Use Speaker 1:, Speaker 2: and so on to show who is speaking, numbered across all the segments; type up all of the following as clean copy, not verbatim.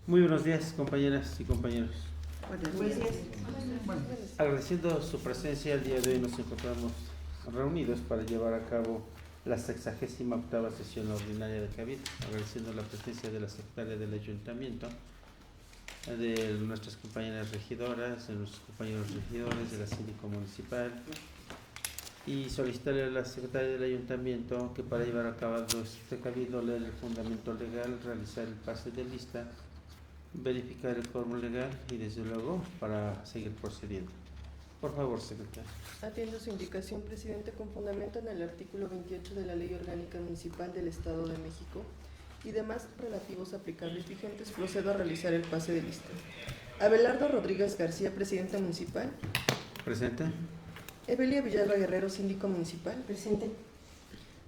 Speaker 1: Muy buenos días, compañeras y compañeros.
Speaker 2: Buenos días.
Speaker 1: Agradeciendo su presencia, el día de hoy nos encontramos reunidos para llevar a cabo la 68ª sesión ordinaria de Cabildo, agradeciendo la presencia de la secretaria del Ayuntamiento, de nuestras compañeras regidoras, de nuestros compañeros regidores, de la síndico municipal, y solicitarle a la secretaria del Ayuntamiento que para llevar a cabo este Cabildo, leer el fundamento legal, realizar el pase de lista, verificar el quórum legal y desde luego para seguir procediendo. Por favor, secretario.
Speaker 2: Atiendo su indicación, presidente, con fundamento en el artículo 28 de la Ley Orgánica Municipal del Estado de México y demás relativos aplicables vigentes, procedo a realizar el pase de lista. Abelardo Rodríguez García, presidente municipal.
Speaker 1: Presente.
Speaker 2: Evelia Villalba Guerrero, síndico municipal.
Speaker 3: Presente.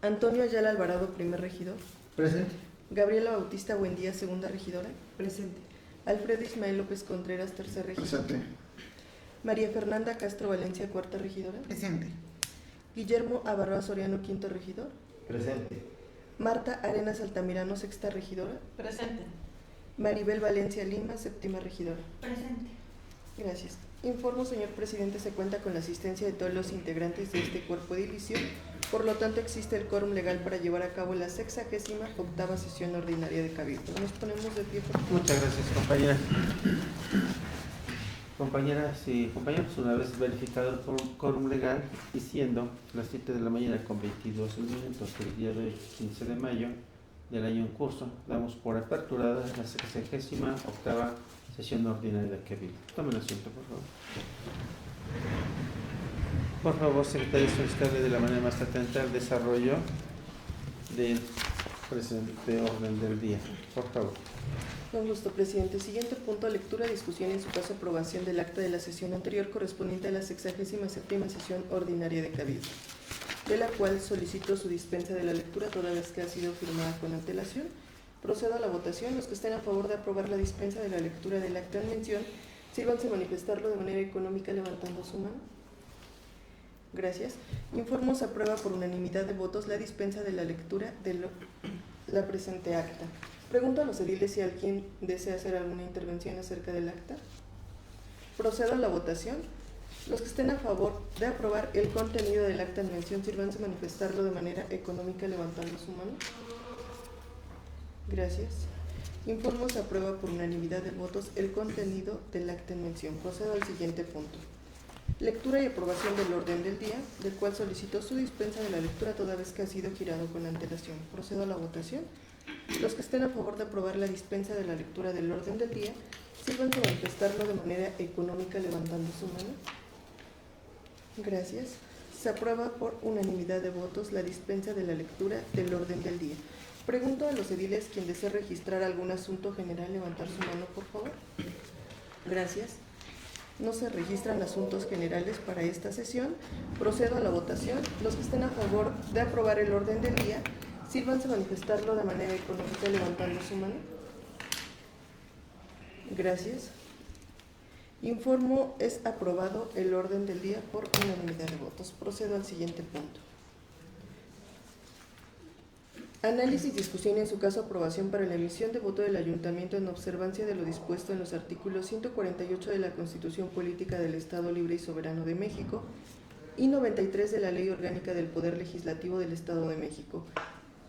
Speaker 2: Antonio Ayala Alvarado, primer regidor.
Speaker 4: Presente.
Speaker 2: Gabriela Bautista Buendía, segunda regidora.
Speaker 3: Presente.
Speaker 2: Alfredo Ismael López Contreras, tercer regidor.
Speaker 4: Presente.
Speaker 2: María Fernanda Castro Valencia, cuarta regidora.
Speaker 3: Presente.
Speaker 2: Guillermo Abarroa Soriano, quinto regidor.
Speaker 4: Presente.
Speaker 2: Marta Arenas Altamirano, sexta regidora.
Speaker 3: Presente.
Speaker 2: Maribel Valencia Lima, séptima regidora.
Speaker 3: Presente.
Speaker 2: Gracias. Informo, señor presidente, se cuenta con la asistencia de todos los integrantes de este cuerpo edilicio, por lo tanto existe el quórum legal para llevar a cabo la 68ª sesión ordinaria de Cabildo. Nos ponemos de pie, por favor.
Speaker 1: Muchas gracias, compañera. Compañeras y compañeros, una vez verificado el quórum legal y siendo las 7 de la mañana con 22 minutos del día de hoy, 15 de mayo del año en curso, damos por aperturada la 68ª sesión ordinaria de Cabildo. Tomen asiento, por favor. Por favor, secretario, solicitarle de la manera más atenta el desarrollo del presente orden del día. Por favor.
Speaker 2: Con gusto, presidente. Siguiente punto: lectura, discusión y en su caso aprobación del acta de la sesión anterior correspondiente a la 67ª sesión ordinaria de Cabildo, de la cual solicito su dispensa de la lectura toda vez que ha sido firmada con antelación. Procedo a la votación. Los que estén a favor de aprobar la dispensa de la lectura del acta en mención, sírvanse manifestarlo de manera económica levantando su mano. Gracias. Informo se aprueba por unanimidad de votos la dispensa de la lectura de la presente acta. Pregunto a los ediles si alguien desea hacer alguna intervención acerca del acta. Procedo a la votación. Los que estén a favor de aprobar el contenido del acta en mención, sírvanse manifestarlo de manera económica levantando su mano. Gracias. Informo se aprueba por unanimidad de votos el contenido del acta en mención. Procedo al siguiente punto. Lectura y aprobación del orden del día, del cual solicito su dispensa de la lectura toda vez que ha sido girado con antelación. Procedo a la votación. Los que estén a favor de aprobar la dispensa de la lectura del orden del día, sírvanse manifestarlo de manera económica levantando su mano. Gracias. Se aprueba por unanimidad de votos la dispensa de la lectura del orden del día. Pregunto a los ediles quien desea registrar algún asunto general, levantar su mano, por favor. Gracias. No se registran asuntos generales para esta sesión. Procedo a la votación. Los que estén a favor de aprobar el orden del día, sírvanse manifestarlo de manera económica levantando su mano. Gracias. Informo es aprobado el orden del día por unanimidad de votos. Procedo al siguiente punto. Análisis, discusión y en su caso aprobación para la emisión de voto del Ayuntamiento en observancia de lo dispuesto en los artículos 148 de la Constitución Política del Estado Libre y Soberano de México y 93 de la Ley Orgánica del Poder Legislativo del Estado de México,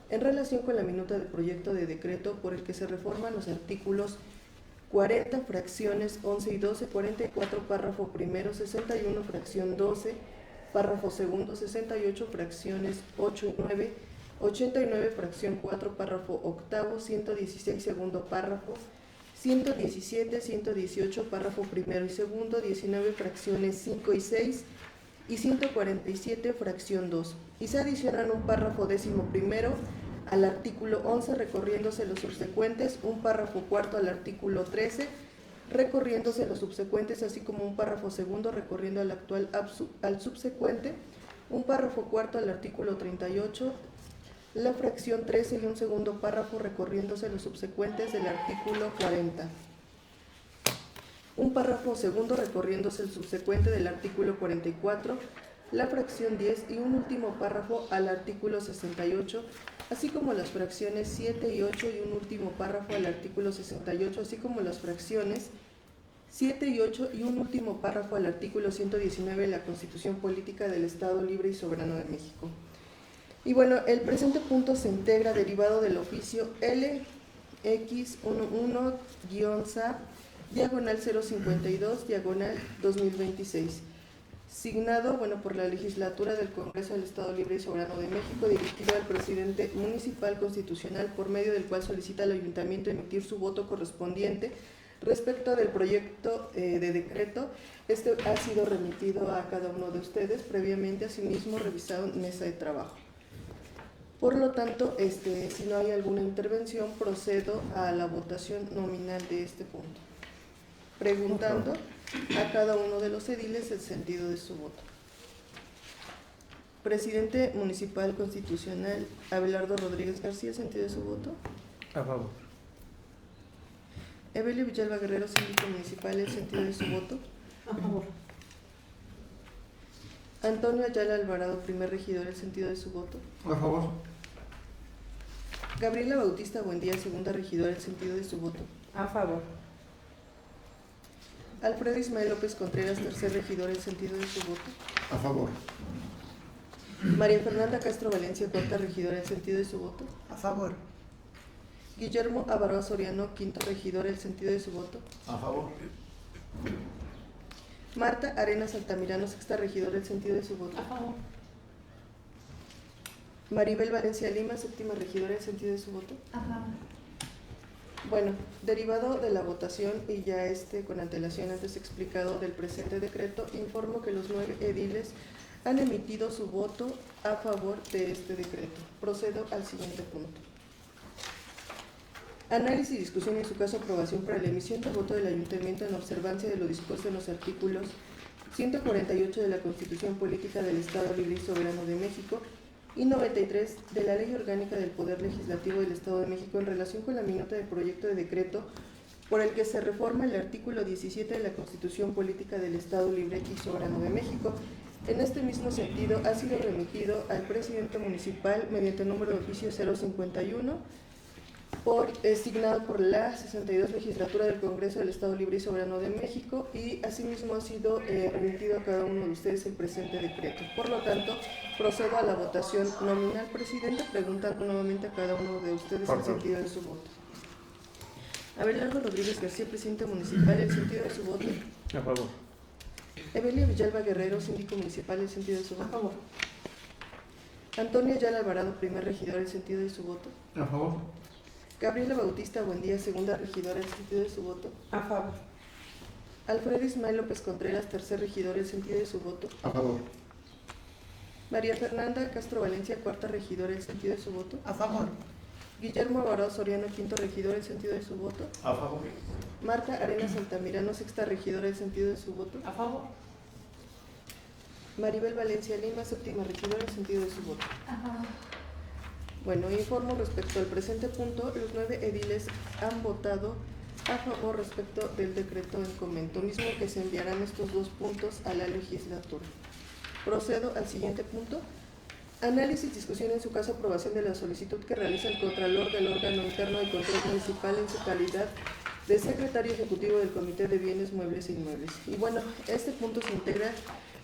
Speaker 2: en relación con la minuta del proyecto de decreto por el que se reforman los artículos 40, fracciones 11 y 12, 44, párrafo primero, 61, fracción 12, párrafo segundo, 68, fracciones 8 y 9, 89, fracción 4, párrafo octavo, 116, segundo párrafo, 117, 118, párrafo primero y segundo, 19, fracciones 5 y 6 y 147, fracción 2. Y se adicionan un párrafo décimo primero al artículo 11, recorriéndose los subsecuentes, un párrafo cuarto al artículo 13, recorriéndose los subsecuentes, así como un párrafo segundo recorriendo al actual al subsecuente, un párrafo cuarto al artículo 38, la fracción 13 y un segundo párrafo recorriéndose los subsecuentes del artículo 40. Un párrafo segundo recorriéndose el subsecuente del artículo 44, la fracción 10 y un último párrafo al artículo 68 así como las fracciones 7 y 8 y un último párrafo al artículo 68, así como las fracciones 7 y 8 y un último párrafo al artículo 119 de la Constitución Política del Estado Libre y Soberano de México. Y bueno, el presente punto se integra derivado del oficio LX11-SAP, diagonal 052, diagonal 2026, signado por la Legislatura del Congreso del Estado Libre y Soberano de México, dirigido al presidente municipal constitucional, por medio del cual solicita al ayuntamiento emitir su voto correspondiente respecto del proyecto de decreto. Este ha sido remitido a cada uno de ustedes previamente, asimismo revisado en mesa de trabajo. Por lo tanto, si no hay alguna intervención, procedo a la votación nominal de este punto, preguntando a cada uno de los ediles el sentido de su voto. Presidente Municipal Constitucional Abelardo Rodríguez García, ¿sentido de su voto?
Speaker 1: A favor.
Speaker 2: Evelio Villalba Guerrero, síndico municipal, ¿el sentido de su voto?
Speaker 3: A favor.
Speaker 2: Antonio Ayala Alvarado, primer regidor, ¿el sentido de su voto?
Speaker 3: A favor.
Speaker 2: Gabriela Bautista Buendía, segunda regidora, ¿el sentido de su voto?
Speaker 3: A favor.
Speaker 2: Alfredo Ismael López Contreras, tercer regidor, ¿el sentido de su voto?
Speaker 3: A favor.
Speaker 2: María Fernanda Castro Valencia, cuarta regidora, ¿el sentido de su voto?
Speaker 3: A favor.
Speaker 2: Guillermo Avaroa Soriano, quinto regidor, ¿el sentido de su voto?
Speaker 3: A favor.
Speaker 2: Marta Arenas Altamirano, sexta regidora, ¿el sentido de su voto?
Speaker 3: A favor.
Speaker 2: Maribel Valencia Lima, séptima regidora, ¿el sentido de su voto?
Speaker 3: A favor.
Speaker 2: Bueno, derivado de la votación y ya con antelación antes explicado del presente decreto, informo que los 9 ediles han emitido su voto a favor de este decreto. Procedo al siguiente punto. Análisis y discusión y en su caso aprobación para la emisión del voto del Ayuntamiento en observancia de lo dispuesto en los artículos 148 de la Constitución Política del Estado Libre y Soberano de México y 93 de la Ley Orgánica del Poder Legislativo del Estado de México en relación con la minuta del proyecto de decreto por el que se reforma el artículo 17 de la Constitución Política del Estado Libre y Soberano de México. En este mismo sentido, ha sido remitido al presidente municipal mediante número de oficio 051, signado por la 62 Legislatura del Congreso del Estado Libre y Soberano de México, y asimismo ha sido remitido a cada uno de ustedes el presente decreto. Por lo tanto, procedo a la votación nominal, presidente, preguntando nuevamente a cada uno de ustedes el sentido de su voto. Abelardo Rodríguez García, presidente municipal, el sentido de su voto.
Speaker 1: A favor.
Speaker 2: Evelio Villalba Guerrero, síndico municipal, el sentido de su voto.
Speaker 3: A favor.
Speaker 2: Antonio Ayala Alvarado, primer regidor, el sentido de su voto.
Speaker 3: A favor.
Speaker 2: Gabriela Bautista Buendía, segunda regidora, el sentido de su voto.
Speaker 3: A favor.
Speaker 2: Alfredo Ismael López Contreras, tercer regidor, el sentido de su voto.
Speaker 3: A favor.
Speaker 2: María Fernanda Castro Valencia, cuarta regidora, el sentido de su voto.
Speaker 3: A favor.
Speaker 2: Guillermo Avaroa Soriano, quinto regidor, el sentido de su voto.
Speaker 3: A favor.
Speaker 2: Marta Arenas Altamirano, sexta regidora, el sentido de su voto.
Speaker 3: A favor.
Speaker 2: Maribel Valencia Lima, séptima regidora, el sentido de su voto.
Speaker 3: A favor.
Speaker 2: Bueno, informo respecto al presente punto, los 9 ediles han votado a favor respecto del decreto en comento, mismo que se enviarán estos 2 puntos a la legislatura. Procedo al siguiente punto. Análisis, discusión en su caso, aprobación de la solicitud que realiza el Contralor del órgano interno de control municipal en su calidad de secretario ejecutivo del Comité de Bienes Muebles e Inmuebles. Y bueno, este punto se integra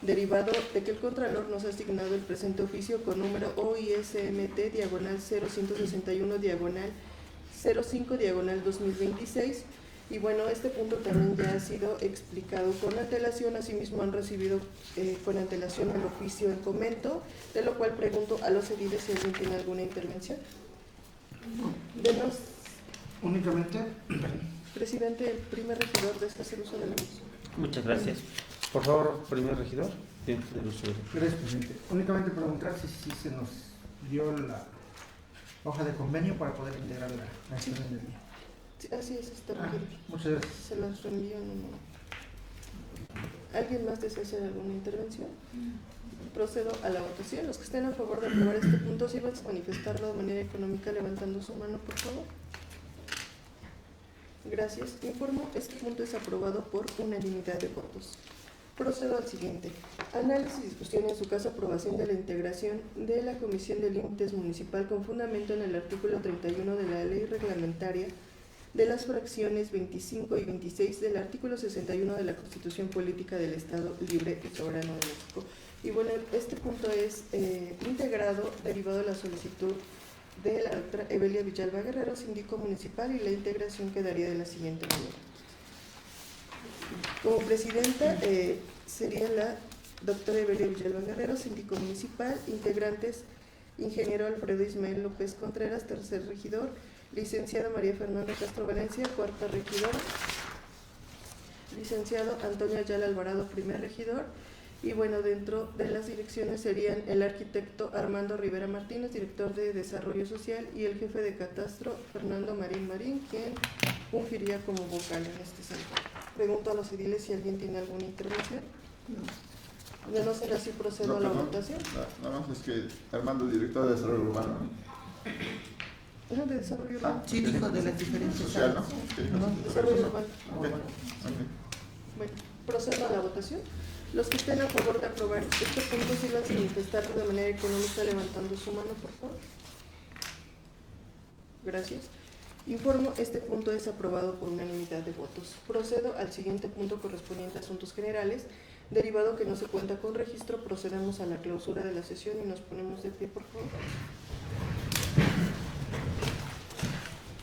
Speaker 2: derivado de que el Contralor nos ha asignado el presente oficio con número OISMT diagonal 0161 diagonal 05 diagonal 2026. Y bueno, este punto también ya ha sido explicado con antelación, asimismo han recibido con antelación el oficio en comento, de lo cual pregunto a los ediles si alguien tiene alguna intervención. Denos,
Speaker 3: Únicamente.
Speaker 2: presidente, el primer regidor de hacer uso de la misma.
Speaker 1: Muchas gracias. Por favor, primer regidor, tiene el uso de
Speaker 3: Gracias, presidente. Únicamente preguntar si se nos dio la hoja de convenio para poder integrar la acción en el día.
Speaker 2: Sí, así es, está requerido.
Speaker 3: Muchas gracias.
Speaker 2: Se las reenvío en un momento. ¿Alguien más desea hacer alguna intervención? Procedo a la votación. Los que estén a favor de aprobar este punto, sirvan a manifestarlo de manera económica levantando su mano, por favor. Gracias. Informo, este punto es aprobado por unanimidad de votos. Procedo al siguiente. Análisis y discusión en su caso aprobación de la integración de la Comisión de Límites Municipal con fundamento en el artículo 31 de la Ley Reglamentaria de las fracciones 25 y 26 del artículo 61 de la Constitución Política del Estado Libre y Soberano de México. Y bueno, este punto es integrado derivado de la solicitud de la doctora Evelia Villalba Guerrero, síndico municipal, y la integración quedaría de la siguiente manera. Como presidenta sería la doctora Evelia Villalba Guerrero, síndico municipal, integrantes ingeniero Alfredo Ismael López Contreras, tercer regidor, licenciada María Fernanda Castro Valencia, cuarta regidora, licenciado Antonio Ayala Alvarado, primer regidor, y bueno, dentro de las direcciones serían el arquitecto Armando Rivera Martínez, director de Desarrollo Social, y el jefe de catastro Fernando Marín Marín, quien fungiría como vocal en este sentido. Pregunto a los ediles si alguien tiene alguna intervención. De no ser así, procedo a la votación.
Speaker 4: Nada más es que Armando, director de Desarrollo Urbano.
Speaker 2: De desarrollo urbano.
Speaker 3: Sí, dijo de las diferentes
Speaker 4: Social, ¿no?
Speaker 3: áreas.
Speaker 4: Sí.
Speaker 2: Desarrollo urbano.
Speaker 4: Ok.
Speaker 2: Bueno, procedo a la votación. Los que estén a favor de aprobar este punto, sirvan sin manifestarlo de manera económica levantando su mano, por favor. Gracias. Informo, este punto es aprobado por unanimidad de votos. Procedo al siguiente punto correspondiente a asuntos generales. Derivado que no se cuenta con registro, procedemos a la clausura de la sesión y nos ponemos de pie, por favor.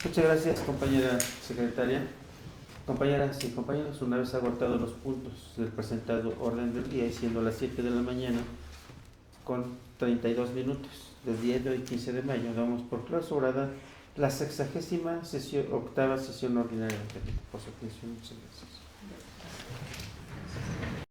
Speaker 1: Muchas gracias, compañera secretaria. Compañeras y compañeros, una vez agotados los puntos del presentado orden del día y siendo las 7 de la mañana con 32 minutos del día de hoy, 15 de mayo, damos por clausurada la 68ª sesión ordinaria del Capítulo. Por su atención, muchas gracias.